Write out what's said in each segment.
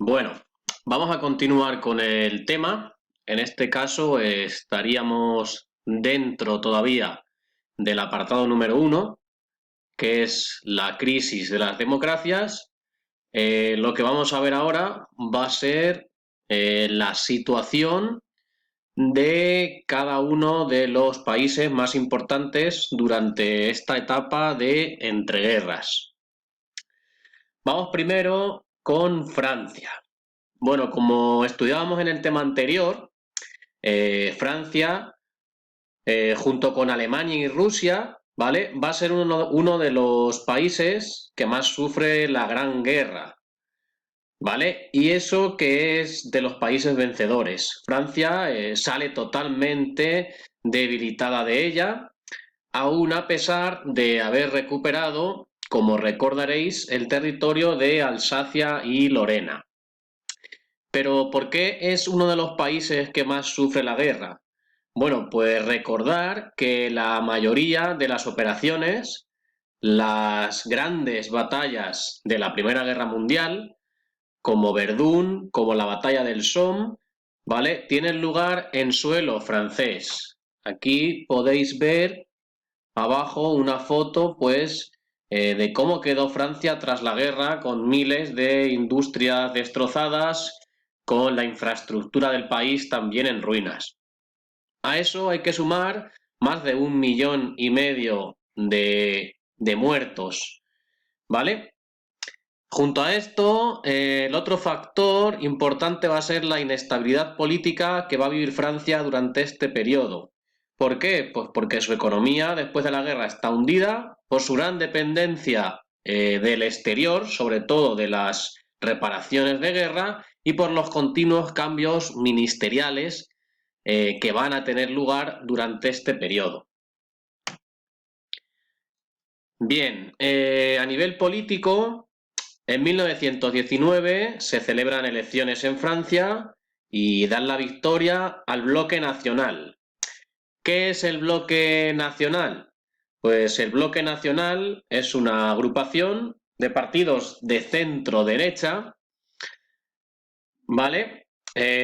Bueno, vamos a continuar con el tema. En este caso estaríamos dentro todavía del apartado número 1, que es la crisis de las democracias. Lo que vamos a ver ahora va a ser la situación de cada uno de los países más importantes durante esta etapa de entreguerras. Vamos primero con Francia. Bueno, como estudiábamos en el tema anterior, Francia, junto con Alemania y Rusia, ¿vale? Va a ser uno de los países que más sufre la Gran Guerra, ¿vale? Y eso que es de los países vencedores. Francia sale totalmente debilitada de ella, aún a pesar de haber recuperado, como recordaréis, el territorio de Alsacia y Lorena. Pero ¿por qué es uno de los países que más sufre la guerra? Bueno, pues recordar que la mayoría de las operaciones, las grandes batallas de la Primera Guerra Mundial, como Verdún, como la batalla del Somme, ¿vale? Tienen lugar en suelo francés. Aquí podéis ver abajo una foto, pues, de cómo quedó Francia tras la guerra, con miles de industrias destrozadas, con la infraestructura del país también en ruinas. A eso hay que sumar más de 1,5 millones de muertos, ¿vale? Junto a esto, el otro factor importante va a ser la inestabilidad política que va a vivir Francia durante este periodo. ¿Por qué? Pues porque su economía después de la guerra está hundida por su gran dependencia del exterior, sobre todo de las reparaciones de guerra, y por los continuos cambios ministeriales que van a tener lugar durante este periodo. Bien, a nivel político, en 1919 se celebran elecciones en Francia y dan la victoria al Bloque Nacional. ¿Qué es el Bloque Nacional? Pues el Bloque Nacional es una agrupación de partidos de centro-derecha, ¿vale?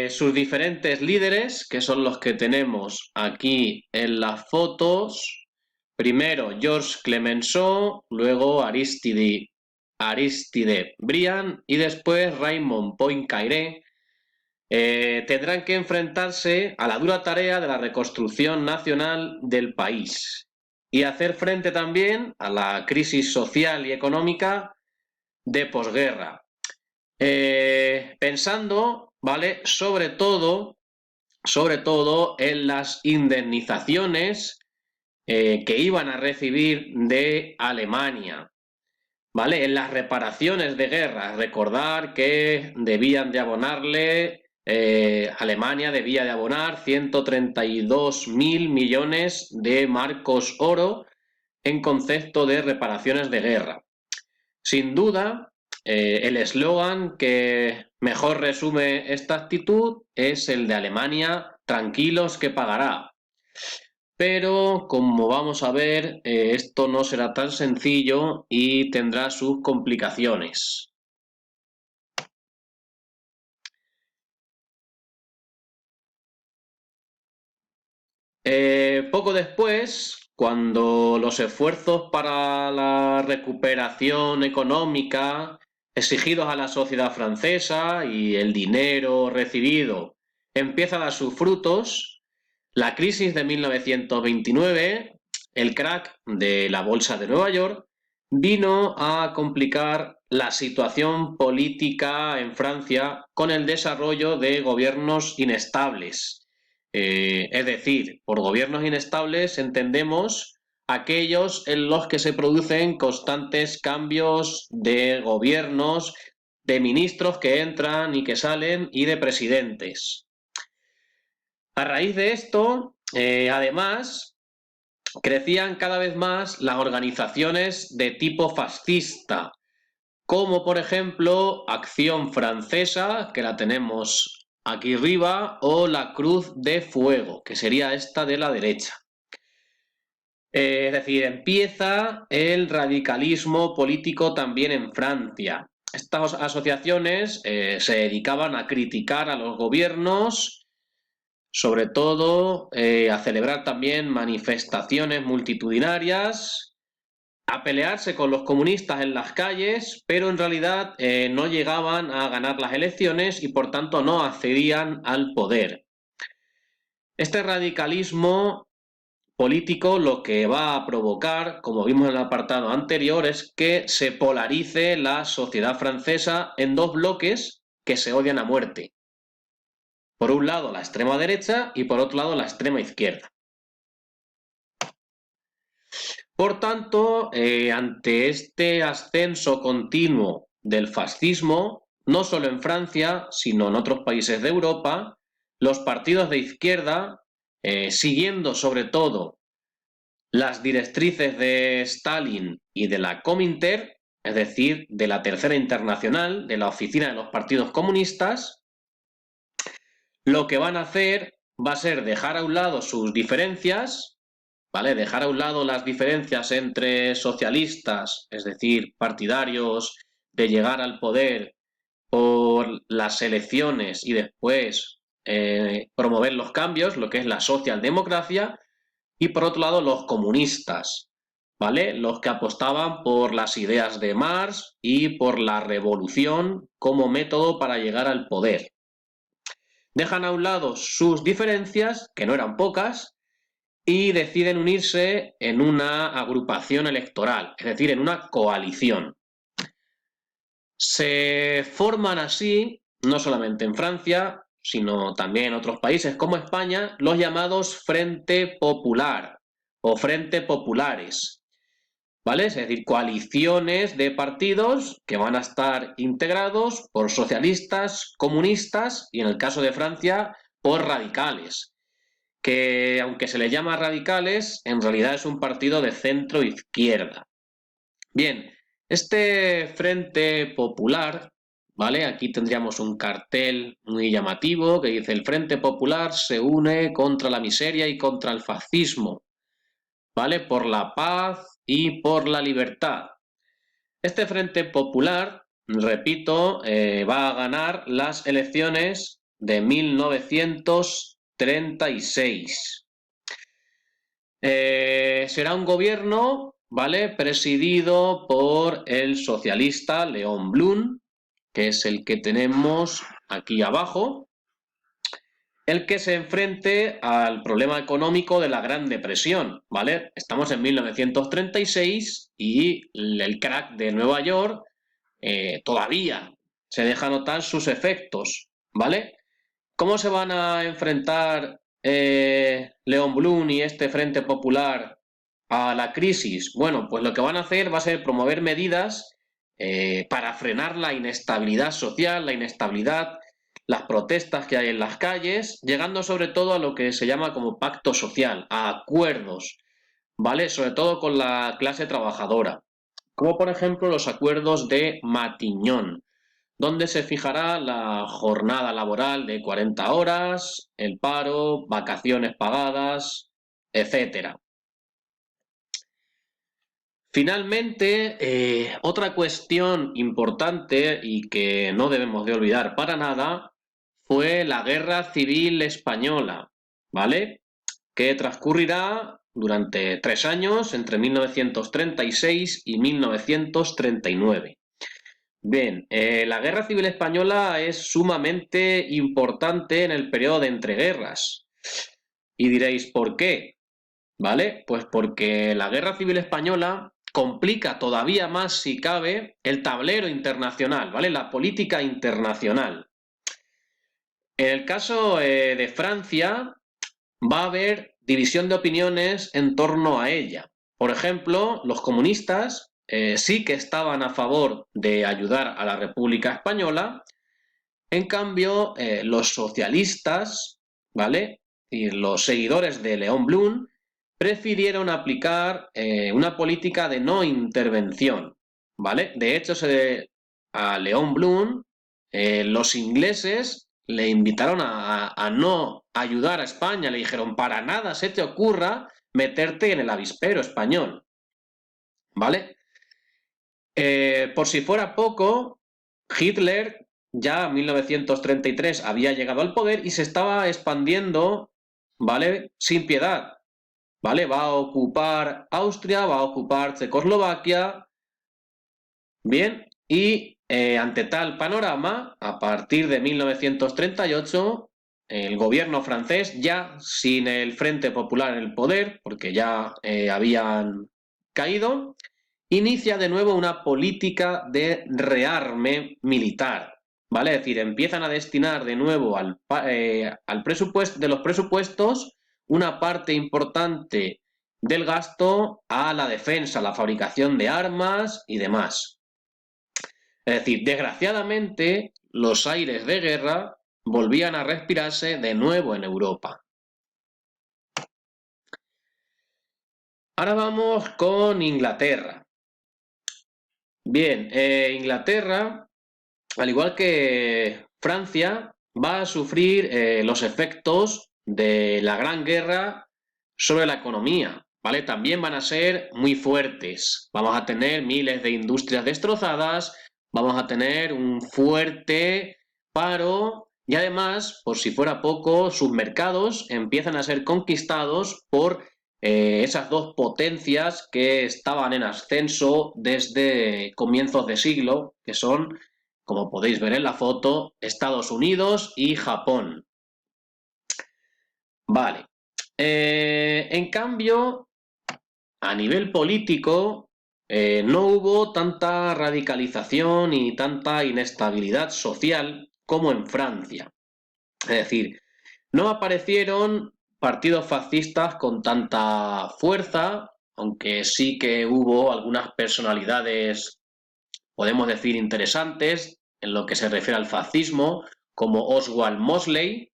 Sus diferentes líderes, que son los que tenemos aquí en las fotos, primero Georges Clemenceau, luego Aristide Briand y después Raymond Poincaré, tendrán que enfrentarse a la dura tarea de la reconstrucción nacional del país y hacer frente también a la crisis social y económica de posguerra. Pensando, ¿vale? Sobre todo en las indemnizaciones que iban a recibir de Alemania, ¿vale? En las reparaciones de guerra. Recordar que debían de abonarle, Alemania debía de abonar 132.000 millones de marcos oro en concepto de reparaciones de guerra. Sin duda, el eslogan que mejor resume esta actitud es el de Alemania, tranquilos que pagará. Pero, como vamos a ver, esto no será tan sencillo y tendrá sus complicaciones. Poco después, cuando los esfuerzos para la recuperación económica exigidos a la sociedad francesa y el dinero recibido empiezan a dar sus frutos, la crisis de 1929, el crack de la bolsa de Nueva York, vino a complicar la situación política en Francia con el desarrollo de gobiernos inestables. Es decir, por gobiernos inestables entendemos aquellos en los que se producen constantes cambios de gobiernos, de ministros que entran y que salen y de presidentes. A raíz de esto, además, crecían cada vez más las organizaciones de tipo fascista, como por ejemplo Acción Francesa, que la tenemos aquí arriba, o la Cruz de Fuego, que sería esta de la derecha. Es decir, empieza el radicalismo político también en Francia. Estas asociaciones se dedicaban a criticar a los gobiernos, sobre todo a celebrar también manifestaciones multitudinarias, a pelearse con los comunistas en las calles, pero en realidad no llegaban a ganar las elecciones y por tanto no accedían al poder. Este radicalismo político lo que va a provocar, como vimos en el apartado anterior, es que se polarice la sociedad francesa en dos bloques que se odian a muerte. Por un lado la extrema derecha y por otro lado la extrema izquierda. Por tanto, ante este ascenso continuo del fascismo, no solo en Francia, sino en otros países de Europa, los partidos de izquierda, siguiendo sobre todo las directrices de Stalin y de la Comintern, es decir, de la Tercera Internacional, de la Oficina de los Partidos Comunistas, lo que van a hacer va a ser dejar a un lado sus diferencias, ¿vale? Dejar a un lado las diferencias entre socialistas, es decir, partidarios de llegar al poder por las elecciones y después promover los cambios, lo que es la socialdemocracia, y por otro lado los comunistas, ¿vale? Los que apostaban por las ideas de Marx y por la revolución como método para llegar al poder. Dejan a un lado sus diferencias, que no eran pocas, y deciden unirse en una agrupación electoral, es decir, en una coalición. Se forman así, no solamente en Francia, sino también en otros países como España, los llamados Frente Popular o Frente Populares, ¿vale? Es decir, coaliciones de partidos que van a estar integrados por socialistas, comunistas y en el caso de Francia, por radicales, que aunque se les llama radicales, en realidad es un partido de centro-izquierda. Bien, este Frente Popular, ¿vale? Aquí tendríamos un cartel muy llamativo que dice: el Frente Popular se une contra la miseria y contra el fascismo, ¿vale? Por la paz y por la libertad. Este Frente Popular, repito, va a ganar las elecciones de 1936. Será un gobierno, ¿vale?, presidido por el socialista Léon Blum, que es el que tenemos aquí abajo, el que se enfrente al problema económico de la Gran Depresión, ¿vale? Estamos en 1936 y el crack de Nueva York todavía se deja notar sus efectos, ¿vale? ¿Cómo se van a enfrentar Léon Blum y este Frente Popular a la crisis? Bueno, pues lo que van a hacer va a ser promover medidas para frenar la inestabilidad social, la inestabilidad, las protestas que hay en las calles, llegando sobre todo a lo que se llama como pacto social, a acuerdos, ¿vale? Sobre todo con la clase trabajadora, como por ejemplo los acuerdos de Matignon, donde se fijará la jornada laboral de 40 horas, el paro, vacaciones pagadas, etcétera. Finalmente, otra cuestión importante y que no debemos de olvidar para nada fue la Guerra Civil Española, ¿vale? Que transcurrirá durante 3 años, entre 1936 y 1939. Bien, la Guerra Civil Española es sumamente importante en el periodo de entreguerras. Y diréis, ¿por qué? ¿Vale? Pues porque la Guerra Civil Española complica todavía más, si cabe, el tablero internacional, ¿vale? La política internacional. En el caso de Francia, va a haber división de opiniones en torno a ella. Por ejemplo, los comunistas sí que estaban a favor de ayudar a la República Española. En cambio, los socialistas, ¿vale?, y los seguidores de Léon Blum prefirieron aplicar una política de no intervención, ¿vale? De hecho, a Léon Blum, los ingleses le invitaron a no ayudar a España, le dijeron: para nada se te ocurra meterte en el avispero español, ¿vale? Por si fuera poco, Hitler ya en 1933 había llegado al poder y se estaba expandiendo, ¿vale? Sin piedad, ¿vale? Va a ocupar Austria, va a ocupar Checoslovaquia, bien, y ante tal panorama, a partir de 1938, el gobierno francés, ya sin el Frente Popular en el poder, porque ya habían caído, inicia de nuevo una política de rearme militar, ¿vale? Es decir, empiezan a destinar de nuevo al presupuesto, de los presupuestos una parte importante del gasto a la defensa, a la fabricación de armas y demás. Es decir, desgraciadamente, los aires de guerra volvían a respirarse de nuevo en Europa. Ahora vamos con Inglaterra. Bien, Inglaterra, al igual que Francia, va a sufrir los efectos de la Gran Guerra sobre la economía, ¿vale? También van a ser muy fuertes. Vamos a tener miles de industrias destrozadas, vamos a tener un fuerte paro y además, por si fuera poco, sus mercados empiezan a ser conquistados por esas dos potencias que estaban en ascenso desde comienzos de siglo, que son, como podéis ver en la foto, Estados Unidos y Japón. Vale. En cambio, a nivel político, no hubo tanta radicalización y tanta inestabilidad social como en Francia. Es decir, no aparecieron partidos fascistas con tanta fuerza, aunque sí que hubo algunas personalidades, podemos decir, interesantes en lo que se refiere al fascismo, como Oswald Mosley.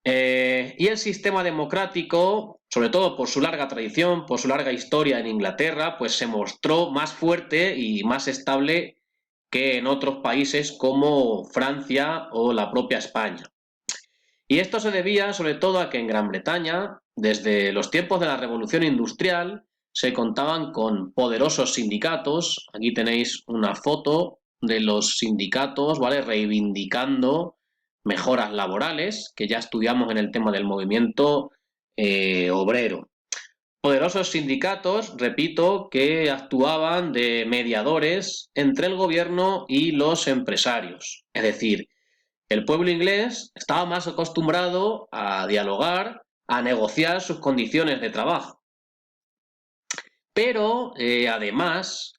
Y el sistema democrático, sobre todo por su larga tradición, por su larga historia en Inglaterra, pues se mostró más fuerte y más estable que en otros países como Francia o la propia España. Y esto se debía sobre todo a que en Gran Bretaña, desde los tiempos de la Revolución Industrial, se contaban con poderosos sindicatos. Aquí tenéis una foto de los sindicatos, ¿vale? Reivindicando mejoras laborales, que ya estudiamos en el tema del movimiento obrero. Poderosos sindicatos, repito, que actuaban de mediadores entre el gobierno y los empresarios. Es decir, el pueblo inglés estaba más acostumbrado a dialogar, a negociar sus condiciones de trabajo. Pero, además,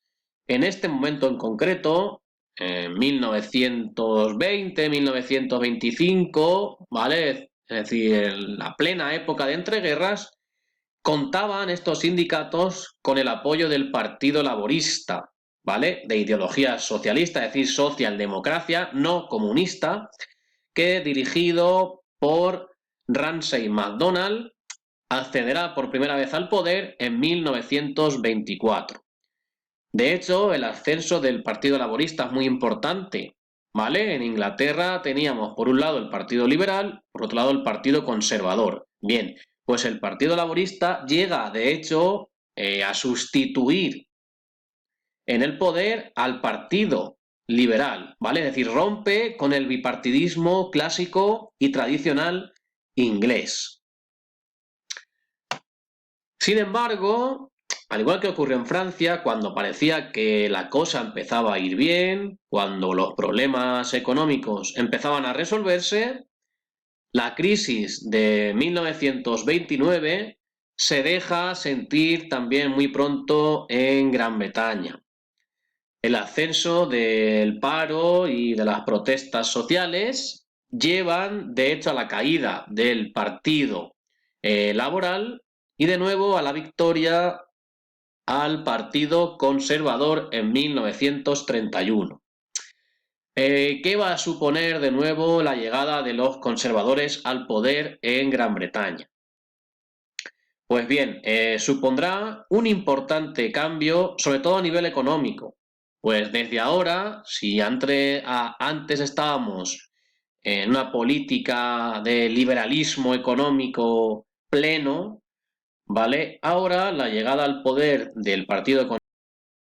en este momento en concreto, en 1920, 1925, ¿vale? Es decir, en la plena época de entreguerras, contaban estos sindicatos con el apoyo del Partido Laborista, ¿vale? De ideología socialista, es decir, socialdemocracia, no comunista, que dirigido por Ramsay MacDonald accederá por primera vez al poder en 1924. De hecho, el ascenso del Partido Laborista es muy importante, ¿vale? En Inglaterra teníamos por un lado el Partido Liberal, por otro lado el Partido Conservador. Bien, pues el Partido Laborista llega, de hecho, a sustituir en el poder al Partido Liberal, ¿vale? Es decir, rompe con el bipartidismo clásico y tradicional inglés. Sin embargo, al igual que ocurrió en Francia, cuando parecía que la cosa empezaba a ir bien, cuando los problemas económicos empezaban a resolverse, la crisis de 1929 se deja sentir también muy pronto en Gran Bretaña. El ascenso del paro y de las protestas sociales llevan, de hecho, a la caída del Partido Laboral y de nuevo a la victoria al Partido Conservador en 1931. ¿Qué va a suponer de nuevo la llegada de los conservadores al poder en Gran Bretaña? Pues bien, supondrá un importante cambio, sobre todo a nivel económico. Pues desde ahora, si antes estábamos en una política de liberalismo económico pleno, ¿vale? Ahora la llegada al poder del Partido